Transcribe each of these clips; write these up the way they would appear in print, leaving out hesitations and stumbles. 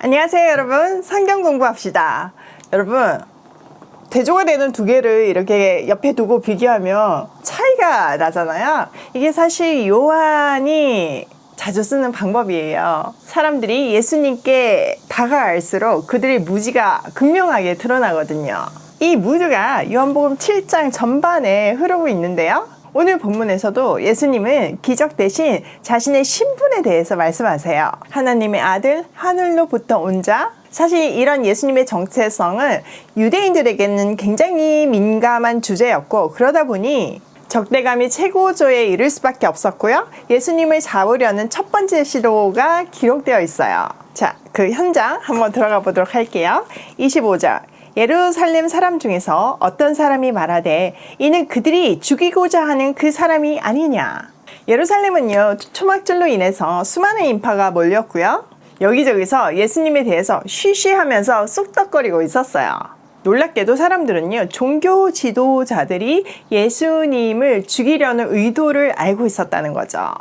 안녕하세요 여러분, 성경 공부합시다. 여러분, 대조가 되는 두 개를 이렇게 옆에 두고 비교하면 차이가 나잖아요. 이게 사실 요한이 자주 쓰는 방법이에요. 사람들이 예수님께 다가갈수록 그들의 무지가 극명하게 드러나거든요. 이 무드가 요한복음 7장 전반에 흐르고 있는데요. 오늘 본문에서도 예수님은 기적 대신 자신의 신분에 대해서 말씀하세요. 하나님의 아들, 하늘로부터 온 자. 사실 이런 예수님의 정체성은 유대인들에게는 굉장히 민감한 주제였고, 그러다 보니 적대감이 최고조에 이를 수밖에 없었고요. 예수님을 잡으려는 첫 번째 시도가 기록되어 있어요. 자, 그 현장 한번 들어가 보도록 할게요. 25절. 예루살렘 사람 중에서 어떤 사람이 말하되 이는 그들이 죽이고자 하는 그 사람이 아니냐. 예루살렘은요, 초막절로 인해서 수많은 인파가 몰렸고요. 여기저기서 예수님에 대해서 쉬쉬하면서 쑥덕거리고 있었어요. 놀랍게도 사람들은요, 종교 지도자들이 예수님을 죽이려는 의도를 알고 있었다는 거죠.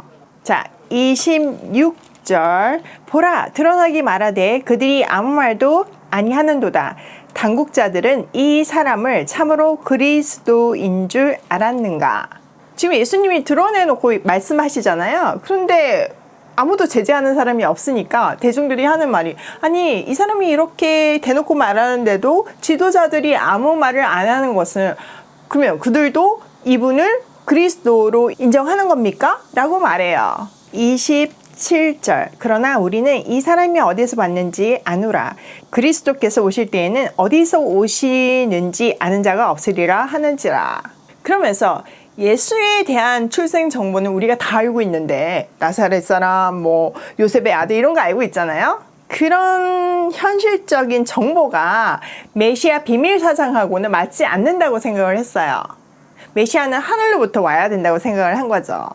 자, 26절. 보라, 드러나기 말하되 그들이 아무 말도 아니하는도다. 당국자들은 이 사람을 참으로 그리스도인 줄 알았는가. 지금 예수님이 드러내놓고 말씀하시잖아요. 그런데 아무도 제재하는 사람이 없으니까 대중들이 하는 말이, 아니 이 사람이 이렇게 대놓고 말하는데도 지도자들이 아무 말을 안 하는 것은, 그러면 그들도 이분을 그리스도로 인정하는 겁니까? 라고 말해요. 27절. 그러나 우리는 이 사람이 어디서 왔는지 아노라. 그리스도께서 오실 때에는 어디서 오시는지 아는 자가 없으리라 하는지라. 그러면서 예수에 대한 출생 정보는 우리가 다 알고 있는데, 나사렛 사람, 요셉의 아들 이런 거 알고 있잖아요. 그런 현실적인 정보가 메시아 비밀 사상하고는 맞지 않는다고 생각을 했어요. 메시아는 하늘로부터 와야 된다고 생각을 한 거죠.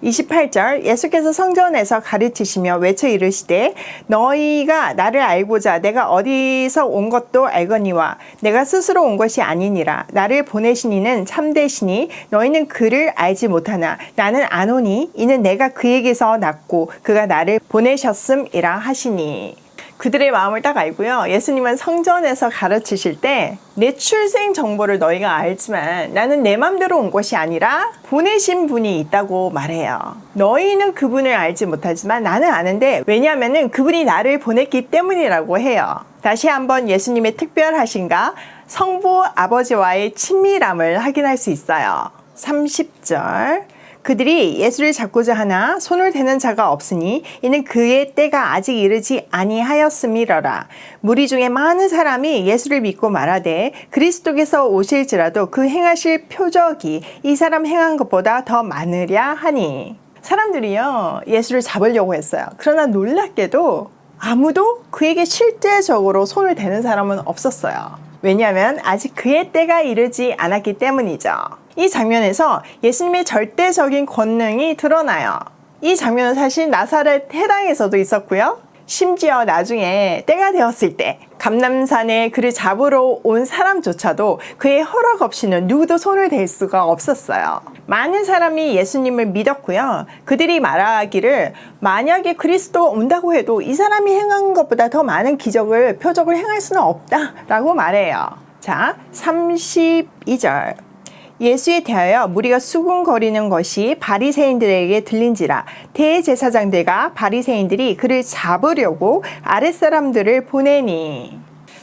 28절. 예수께서 성전에서 가르치시며 외쳐 이르시되 너희가 나를 알고자 내가 어디서 온 것도 알거니와 내가 스스로 온 것이 아니니라. 나를 보내신 이는 참되시니 너희는 그를 알지 못하나 나는 아노니 이는 내가 그에게서 났고 그가 나를 보내셨음이라 하시니. 그들의 마음을 딱 알고요. 예수님은 성전에서 가르치실 때 내 출생 정보를 너희가 알지만 나는 내 맘대로 온 것이 아니라 보내신 분이 있다고 말해요. 너희는 그분을 알지 못하지만 나는 아는데, 왜냐하면 그분이 나를 보냈기 때문이라고 해요. 다시 한번 예수님의 특별하신가, 성부 아버지와의 친밀함을 확인할 수 있어요. 30절. 그들이 예수를 잡고자 하나 손을 대는 자가 없으니 이는 그의 때가 아직 이르지 아니하였음이러라. 무리 중에 많은 사람이 예수를 믿고 말하되 그리스도께서 오실지라도 그 행하실 표적이 이 사람 행한 것보다 더 많으랴 하니. 사람들이요, 예수를 잡으려고 했어요. 그러나 놀랍게도 아무도 그에게 실제적으로 손을 대는 사람은 없었어요. 왜냐하면 아직 그의 때가 이르지 않았기 때문이죠. 이 장면에서 예수님의 절대적인 권능이 드러나요. 이 장면은 사실 나사렛 해당에서도 있었고요. 심지어 나중에 때가 되었을 때 감람산에 그를 잡으러 온 사람조차도 그의 허락 없이는 누구도 손을 댈 수가 없었어요. 많은 사람이 예수님을 믿었고요. 그들이 말하기를 만약에 그리스도 온다고 해도 이 사람이 행한 것보다 더 많은 기적을, 표적을 행할 수는 없다라고 말해요. 자, 32절. 예수에 대하여 무리가 수군거리는 것이 바리새인들에게 들린지라. 대제사장들과 바리새인들이 그를 잡으려고 아랫사람들을 보내니.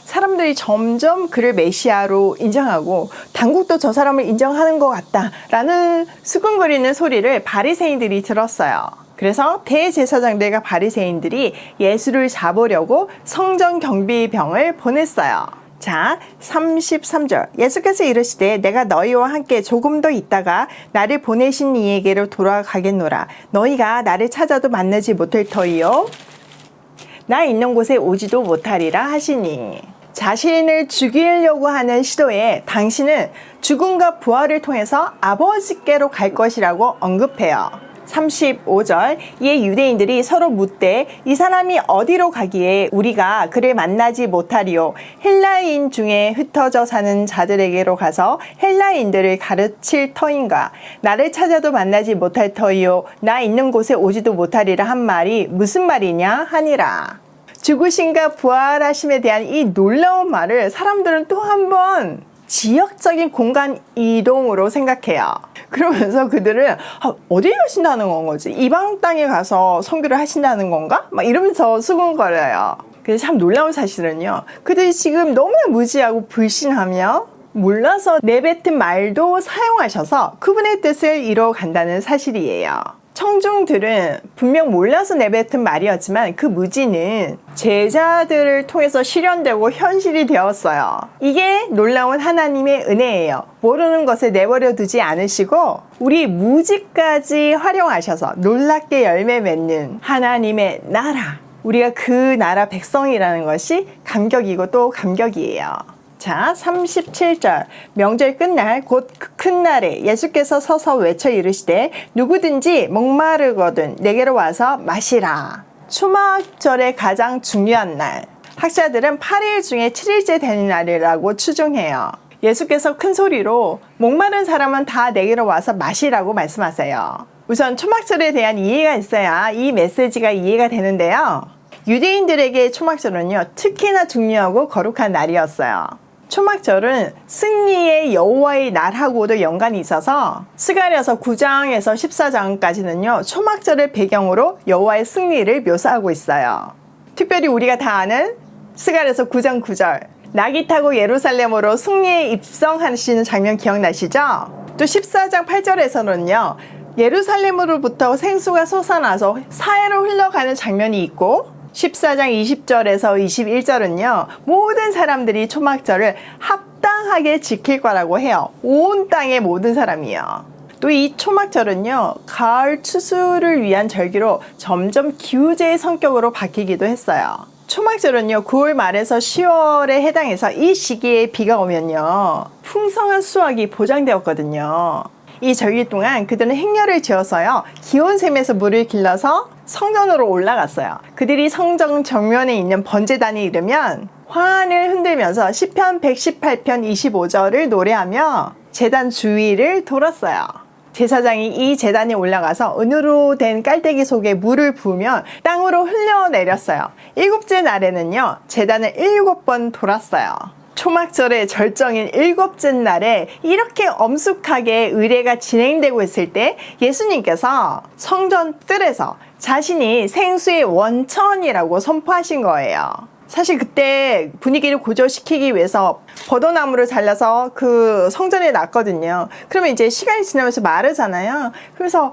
사람들이 점점 그를 메시아로 인정하고 당국도 저 사람을 인정하는 것 같다라는 수군거리는 소리를 바리새인들이 들었어요. 그래서 대제사장들과 바리새인들이 예수를 잡으려고 성전 경비병을 보냈어요. 자, 33절. 예수께서 이르시되 내가 너희와 함께 조금 더 있다가 나를 보내신 이에게로 돌아가겠노라. 너희가 나를 찾아도 만나지 못할 터이요 나 있는 곳에 오지도 못하리라 하시니. 자신을 죽이려고 하는 시도에 당신은 죽음과 부활을 통해서 아버지께로 갈 것이라고 언급해요. 35절. 이에 유대인들이 서로 묻되 이 사람이 어디로 가기에 우리가 그를 만나지 못하리요. 헬라인 중에 흩어져 사는 자들에게로 가서 헬라인들을 가르칠 터인가. 나를 찾아도 만나지 못할 터이요 나 있는 곳에 오지도 못하리라 한 말이 무슨 말이냐 하니라. 죽으심과 부활하심에 대한 이 놀라운 말을 사람들은 또 한 번 지역적인 공간 이동으로 생각해요. 그러면서 그들은 어디에 가신다는 건 거지? 이방 땅에 가서 선교를 하신다는 건가? 막 이러면서 수군거려요. 그래서 참 놀라운 사실은요. 그들이 지금 너무나 무지하고 불신하며 몰라서 내뱉은 말도 사용하셔서 그분의 뜻을 이루어 간다는 사실이에요. 청중들은 분명 몰라서 내뱉은 말이었지만 그 무지는 제자들을 통해서 실현되고 현실이 되었어요. 이게 놀라운 하나님의 은혜예요. 모르는 것을 내버려 두지 않으시고 우리 무지까지 활용하셔서 놀랍게 열매 맺는 하나님의 나라, 우리가 그 나라 백성이라는 것이 감격이고 또 감격이에요. 자, 37절. 명절 끝날 곧 그 큰 날에 예수께서 서서 외쳐 이르시되 누구든지 목마르거든 내게로 와서 마시라. 초막절의 가장 중요한 날. 학자들은 8일 중에 7일째 되는 날이라고 추정해요. 예수께서 큰 소리로 목마른 사람은 다 내게로 와서 마시라고 말씀하세요. 우선 초막절에 대한 이해가 있어야 이 메시지가 이해가 되는데요. 유대인들에게 초막절은요, 특히나 중요하고 거룩한 날이었어요. 초막절은 승리의 여호와의 날하고도 연관이 있어서 스가랴서 9장에서 14장까지는요, 초막절을 배경으로 여호와의 승리를 묘사하고 있어요. 특별히 우리가 다 아는 스가랴서 9장 9절, 낙이 타고 예루살렘으로 승리에 입성하시는 장면 기억나시죠? 또 14장 8절에서는요, 예루살렘으로부터 생수가 솟아나서 사해로 흘러가는 장면이 있고 14장 20절에서 21절은요. 모든 사람들이 초막절을 합당하게 지킬 거라고 해요. 온 땅의 모든 사람이요. 또 이 초막절은요. 가을 추수를 위한 절기로 점점 기우제의 성격으로 바뀌기도 했어요. 초막절은요. 9월 말에서 10월에 해당해서 이 시기에 비가 오면요. 풍성한 수확이 보장되었거든요. 이 절기 동안 그들은 행렬을 지어서요. 기온샘에서 물을 길러서 성전으로 올라갔어요. 그들이 성전 정면에 있는 번제단에 이르면 화환을 흔들면서 시편 118편 25절을 노래하며 제단 주위를 돌았어요. 제사장이 이 제단에 올라가서 은으로 된 깔때기 속에 물을 부으면 땅으로 흘려내렸어요. 7째 날에는요. 제단을 7번 돌았어요. 초막절의 절정인 7째 날에 이렇게 엄숙하게 의례가 진행되고 있을 때 예수님께서 성전 뜰에서 자신이 생수의 원천이라고 선포하신 거예요. 사실 그때 분위기를 고조시키기 위해서 버더나무를 잘라서 그 성전에 놨거든요. 그러면 이제 시간이 지나면서 마르잖아요. 그래서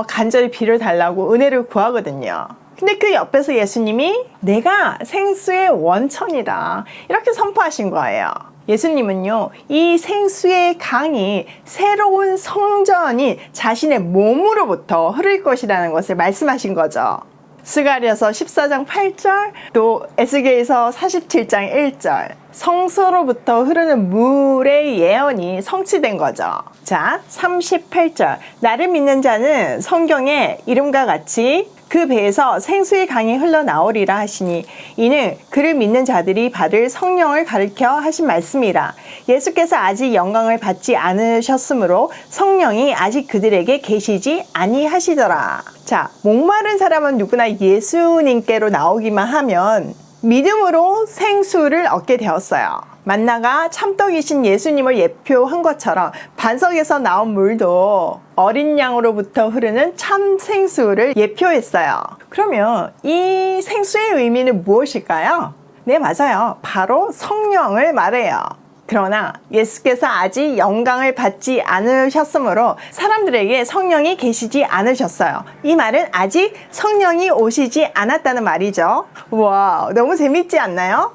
간절히 비를 달라고 은혜를 구하거든요. 근데 그 옆에서 예수님이 내가 생수의 원천이다 이렇게 선포하신 거예요. 예수님은요, 이 생수의 강이 새로운 성전이 자신의 몸으로부터 흐를 것이라는 것을 말씀하신 거죠. 스가랴서 14장 8절, 또 에스겔서 47장 1절, 성소로부터 흐르는 물의 예언이 성취된 거죠. 자, 38절, 나를 믿는 자는 성경에 이름과 같이 그 배에서 생수의 강이 흘러나오리라 하시니 이는 그를 믿는 자들이 받을 성령을 가르쳐 하신 말씀이라. 예수께서 아직 영광을 받지 않으셨으므로 성령이 아직 그들에게 계시지 아니하시더라. 자, 목마른 사람은 누구나 예수님께로 나오기만 하면 믿음으로 생수를 얻게 되었어요. 만나가 참떡이신 예수님을 예표한 것처럼 반석에서 나온 물도 어린 양으로부터 흐르는 참 생수를 예표했어요. 그러면 이 생수의 의미는 무엇일까요? 네, 맞아요. 바로 성령을 말해요. 그러나 예수께서 아직 영광을 받지 않으셨으므로 사람들에게 성령이 계시지 않으셨어요. 이 말은 아직 성령이 오시지 않았다는 말이죠. 와, 너무 재밌지 않나요?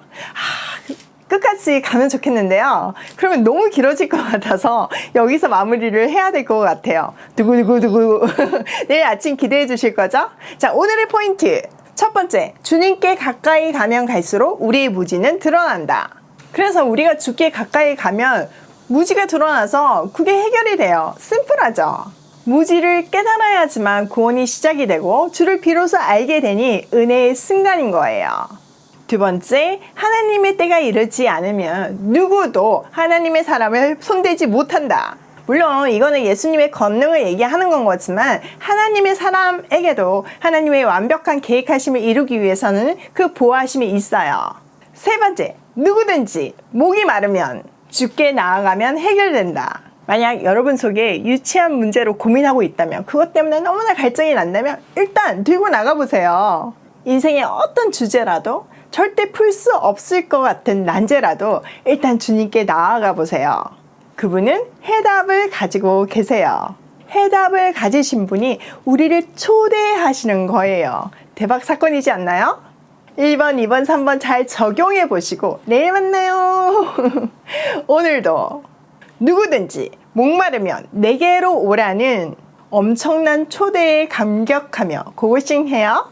끝까지 가면 좋겠는데요. 그러면 너무 길어질 것 같아서 여기서 마무리를 해야 될 것 같아요. 두구두구두구. 내일 아침 기대해 주실 거죠? 자, 오늘의 포인트. 첫 번째, 주님께 가까이 가면 갈수록 우리의 무지는 드러난다. 그래서 우리가 주께 가까이 가면 무지가 드러나서 그게 해결이 돼요. 심플하죠? 무지를 깨달아야지만 구원이 시작이 되고 주를 비로소 알게 되니 은혜의 순간인 거예요. 두 번째, 하나님의 때가 이르지 않으면 누구도 하나님의 사람을 손대지 못한다. 물론 이거는 예수님의 권능을 얘기하는 건 거지만 하나님의 사람에게도 하나님의 완벽한 계획하심을 이루기 위해서는 그 보호하심이 있어요. 세 번째, 누구든지 목이 마르면 주께 나아가면 해결된다. 만약 여러분 속에 유치한 문제로 고민하고 있다면, 그것 때문에 너무나 갈증이 난다면 일단 들고 나가보세요. 인생의 어떤 주제라도, 절대 풀 수 없을 것 같은 난제라도 일단 주님께 나아가 보세요. 그분은 해답을 가지고 계세요. 해답을 가지신 분이 우리를 초대하시는 거예요. 대박 사건이지 않나요? 1번, 2번, 3번 잘 적용해 보시고 내일 만나요. 오늘도 누구든지 목마르면 내게로 오라는 엄청난 초대에 감격하며 고고싱해요.